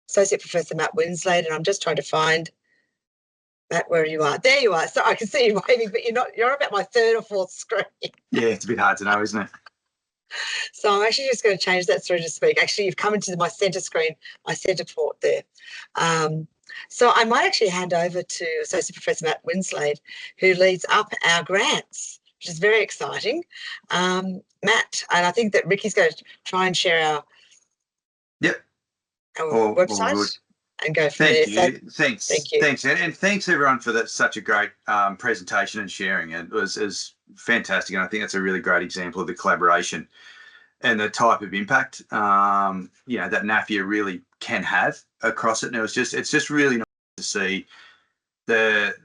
Associate Professor Matt Winslade, and I'm just trying to find Matt, where you are. There you are. So I can see you waving, but you're about my third or fourth screen. Yeah, it's a bit hard to know, isn't it? So I'm actually just going to change that through to speak. Actually, you've come into my centre screen, my centre port there. So I might actually hand over to Associate Professor Matt Winslade, who leads up our grants, which is very exciting. Matt, and I think that Ricky's going to try and share our website and go from there. Thanks, and thanks everyone for that. Such a great presentation and sharing. It was fantastic, and I think that's a really great example of the collaboration and the type of impact that NAFEA really can have across it. And it's just really nice to see the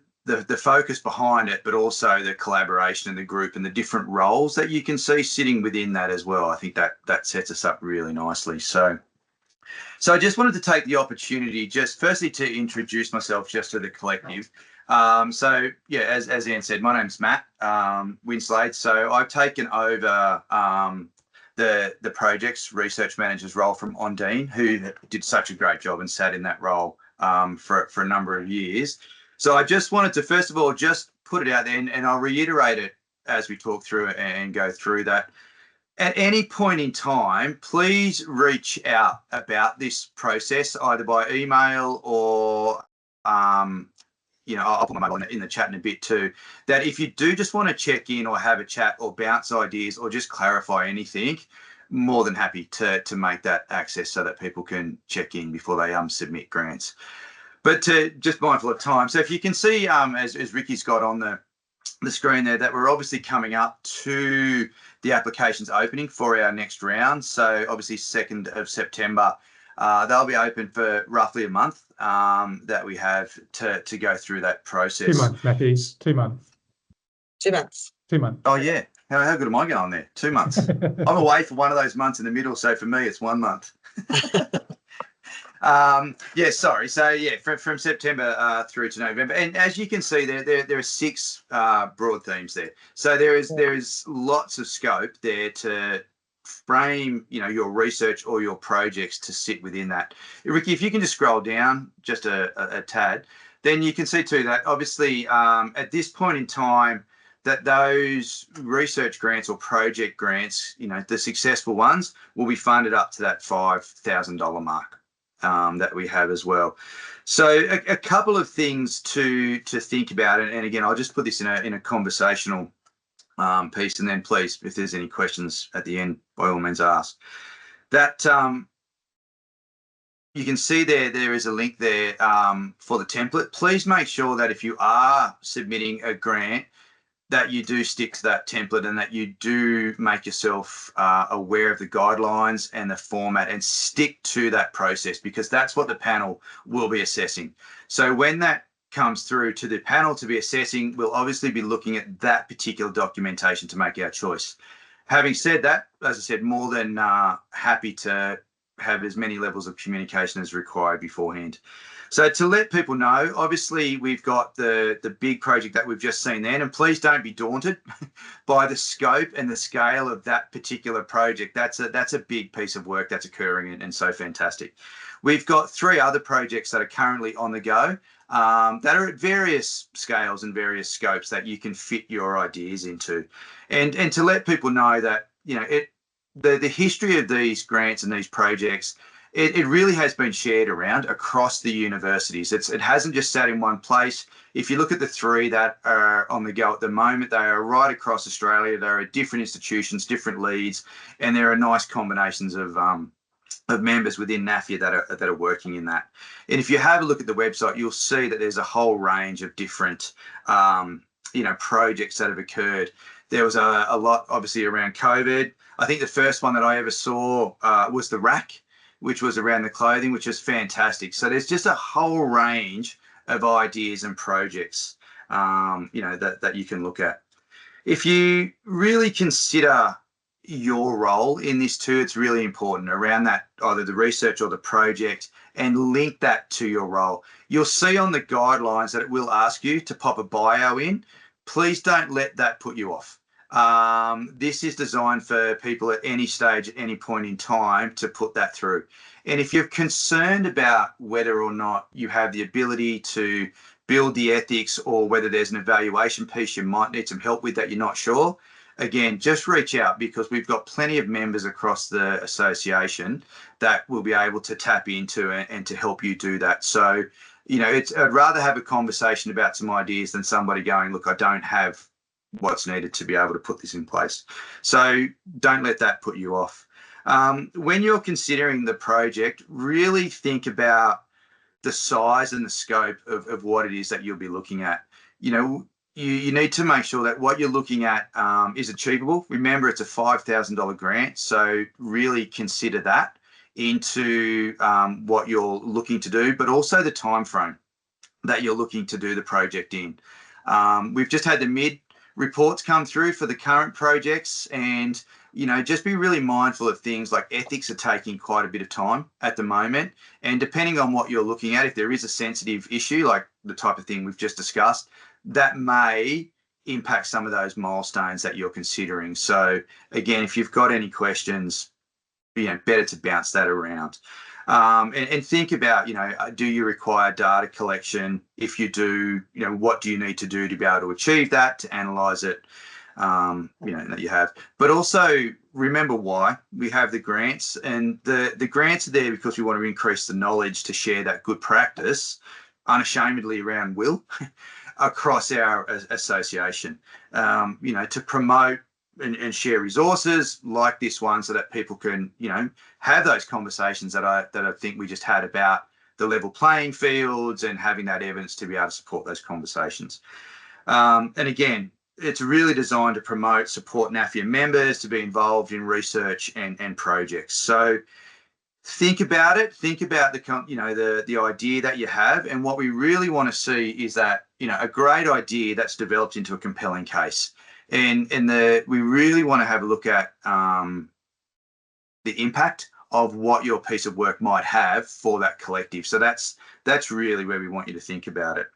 focus behind it, but also the collaboration in the group and the different roles that you can see sitting within that as well. I think that sets us up really nicely. So I just wanted to take the opportunity just firstly to introduce myself just to the collective. As Anne said, my name's Matt Winslade. So I've taken over the project's research manager's role from Ondine, who did such a great job and sat in that role for a number of years. So I just wanted to, first of all, just put it out there, and I'll reiterate it as we talk through it and go through that. At any point in time, please reach out about this process, either by email or, I'll put my mobile in the chat in a bit too, that if you do just want to check in or have a chat or bounce ideas or just clarify anything, more than happy to make that access so that people can check in before they submit grants. But just mindful of time. So if you can see, as Ricky's got on the screen there, that we're obviously coming up to the applications opening for our next round. So obviously 2nd of September, they'll be open for roughly a month that we have to go through that process. 2 months, Matthew. 2 months. 2 months. 2 months. Oh, yeah. How good am I going there? 2 months. I'm away for one of those months in the middle, so for me, it's 1 month. Sorry. So from September through to November, and as you can see, there are 6 broad themes there. So there is lots of scope there to frame, your research or your projects to sit within that. Ricky, if you can just scroll down just a tad, then you can see too that obviously at this point in time, that those research grants or project grants, the successful ones, will be funded up to that $5,000 mark that we have as well. So a couple of things to think about, and again, I'll just put this in a conversational piece, and then please, if there's any questions at the end, by all means ask. That you can see there is a link there for the template. Please make sure that if you are submitting a grant, that you do stick to that template and that you do make yourself aware of the guidelines and the format and stick to that process, because that's what the panel will be assessing. So when that comes through to the panel to be assessing, we'll obviously be looking at that particular documentation to make our choice. Having said that, as I said, more than happy to have as many levels of communication as required beforehand. So to let people know, obviously we've got the big project that we've just seen then, and please don't be daunted by the scope and the scale of that particular project. That's a big piece of work that's occurring and so fantastic. We've got 3 other projects that are currently on the go that are at various scales and various scopes that you can fit your ideas into. And to let people know that, the history of these grants and these projects, it really has been shared around across the universities. It hasn't just sat in one place. If you look at the 3 that are on the go at the moment, they are right across Australia. There are different institutions, different leads, and there are nice combinations of members within NAFEA that are working in that. And if you have a look at the website, you'll see that there's a whole range of different projects that have occurred. There was a lot obviously around COVID. I think the first one that I ever saw was the rack, which was around the clothing, which is fantastic. So there's just a whole range of ideas and projects, that you can look at. If you really consider your role in this too, it's really important around that, either the research or the project, and link that to your role. You'll see on the guidelines that it will ask you to pop a bio in. Please don't let that put you off. This is designed for people at any stage, at any point in time, to put that through. And if you're concerned about whether or not you have the ability to build the ethics, or whether there's an evaluation piece you might need some help with that you're not sure, again, just reach out, because we've got plenty of members across the association that will be able to tap into and to help you do that. So, you know, I'd rather have a conversation about some ideas than somebody going, look, I don't have what's needed to be able to put this in place. So don't let that put you off. When you're considering the project, really think about the size and the scope of what it is that you'll be looking at. You know, you need to make sure that what you're looking at is achievable. Remember, it's a $5,000 grant, so really consider that into what you're looking to do, but also the time frame that you're looking to do the project in. We've just had the mid reports come through for the current projects, and you know, just be really mindful of things like ethics are taking quite a bit of time at the moment, and depending on what you're looking at, if there is a sensitive issue like the type of thing we've just discussed, that may impact some of those milestones that you're considering. So again, if you've got any questions, you know, better to bounce that around. And think about, you know, do you require data collection? If you do, you know, what do you need to do to be able to achieve that, to analyze it, you know, that you have. But also remember why we have the grants, and the grants are there because we want to increase the knowledge to share that good practice unashamedly around will across our association, you know, to promote and share resources like this one, so that people can, you know, have those conversations that I think we just had about the level playing fields, and having that evidence to be able to support those conversations. And again, it's really designed to promote, support NAFEA members to be involved in research and projects. So think about it. Think about the idea that you have, and what we really want to see is that, you know, a great idea that's developed into a compelling case. And we really want to have a look at the impact of what your piece of work might have for that collective. So that's really where we want you to think about it.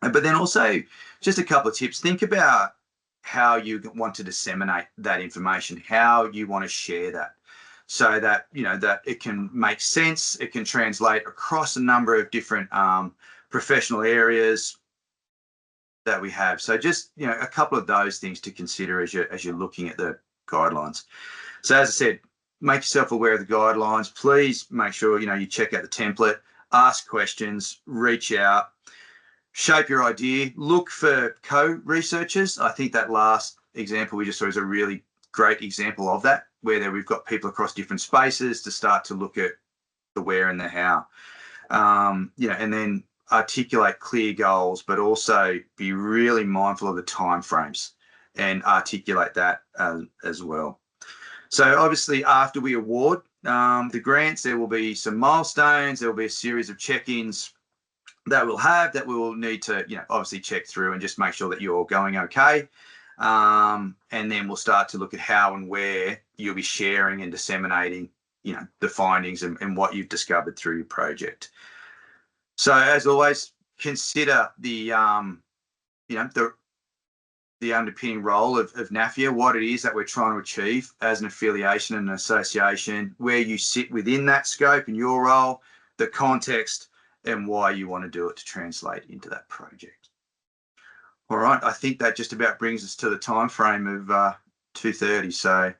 But then also, just a couple of tips. Think about how you want to disseminate that information, how you want to share that, so that, you know, that it can make sense, it can translate across a number of different professional areas that we have. So just, you know, a couple of those things to consider as you're looking at the guidelines. So as I said, make yourself aware of the guidelines. Please make sure, you know, you check out the template, ask questions, reach out, shape your idea, look for co-researchers. I think that last example we just saw is a really great example of that, where we've got people across different spaces to start to look at the where and the how. You know, and then articulate clear goals, but also be really mindful of the timeframes and articulate that as well. So obviously, after we award the grants, there will be some milestones. There will be a series of check-ins that we will need to, you know, obviously check through and just make sure that you're all going okay. And then we'll start to look at how and where you'll be sharing and disseminating, you know, the findings and what you've discovered through your project. So as always, consider the, you know, the underpinning role of NAFEA, what it is that we're trying to achieve as an affiliation and an association, where you sit within that scope and your role, the context, and why you want to do it to translate into that project. All right, I think that just about brings us to the time frame of 2:30. So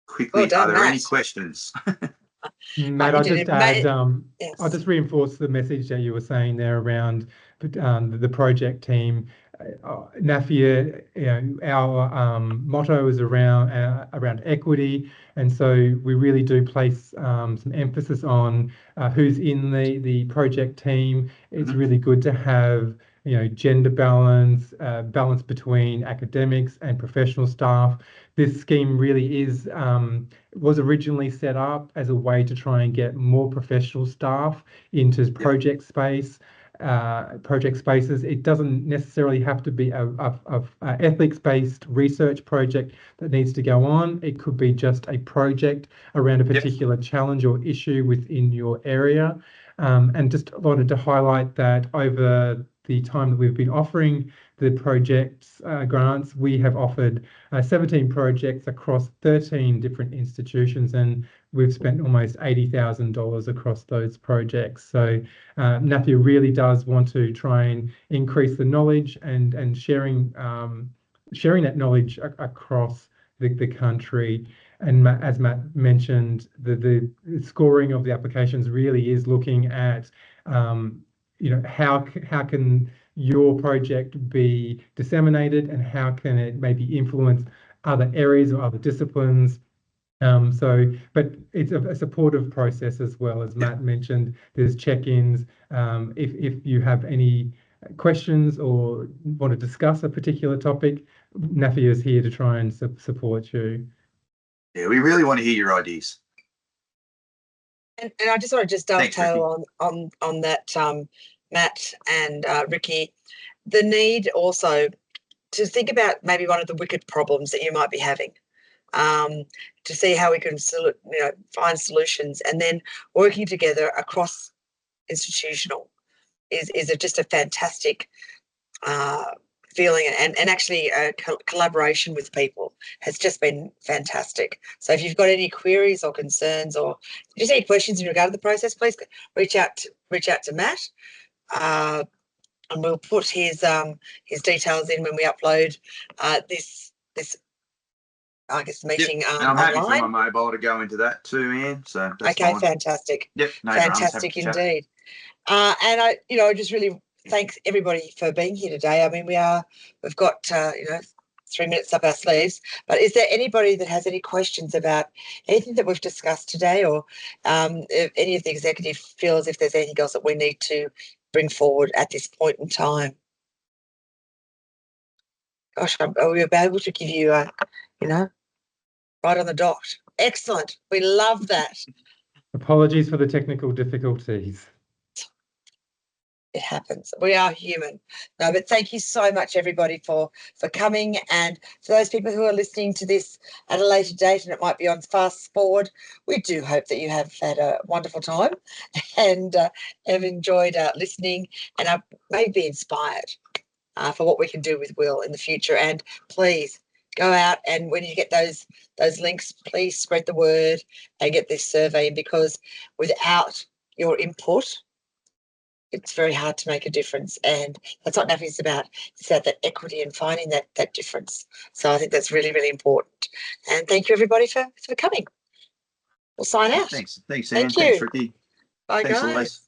quickly, well done, are there Matt. any questions? Matt, I'll just add, yes. I'll just reinforce the message that you were saying there around the project team. NAFEA, you know, our motto is around equity, and so we really do place some emphasis on who's in the project team. It's really good to have, you know, gender balance, balance between academics and professional staff. This scheme really was originally set up as a way to try and get more professional staff into project spaces. It doesn't necessarily have to be a ethics-based research project that needs to go on. It could be just a project around a particular challenge or issue within your area. And just wanted to highlight that over the time that we've been offering the projects grants, we have offered 17 projects across 13 different institutions, and we've spent almost $80,000 across those projects. So NAFEA really does want to try and increase the knowledge and sharing that knowledge across the country. And as Matt mentioned, the scoring of the applications really is looking at, how can your project be disseminated, and how can it maybe influence other areas or other disciplines. But it's a supportive process as well. As Matt mentioned, there's check-ins. If you have any questions or want to discuss a particular topic, NAFEA is here to try and support you. Yeah, we really want to hear your ideas. And I just want to dovetail Thanks, on that, Matt and Ricky, the need also to think about maybe one of the wicked problems that you might be having, to see how we can find solutions, and then working together across institutional is just a fantastic feeling, and actually collaboration with people has just been fantastic. So if you've got any queries or concerns, or just any questions in regard to the process, please reach out to Matt, and we'll put his details in when we upload this I guess meeting and I'm happy online. for my mobile to go into that too, Anne. So that's okay, fine. Fantastic. Yep, no fantastic dramas, indeed. And I just really thanks everybody for being here today. I mean, we've got 3 minutes up our sleeves, but is there anybody that has any questions about anything that we've discussed today, or if any of the executive feel as if there's anything else that we need to bring forward at this point in time? Gosh, are we able to give you right on the dot? Excellent. We love that. Apologies for the technical difficulties. It happens. We are human. No, but thank you so much, everybody, for coming. And for those people who are listening to this at a later date, and it might be on fast forward, we do hope that you have had a wonderful time and have enjoyed listening, and are maybe inspired for what we can do with Will in the future. And please go out, and when you get those links, please spread the word and get this survey in, because without your input, it's very hard to make a difference. And that's what NAFEA is about. It's about that equity and finding that difference. So I think that's really, really important. And thank you, everybody, for coming. We'll sign out. Thanks, Anne. Thank you. Thanks, Ricky. Bye, Thanks, guys. Elise.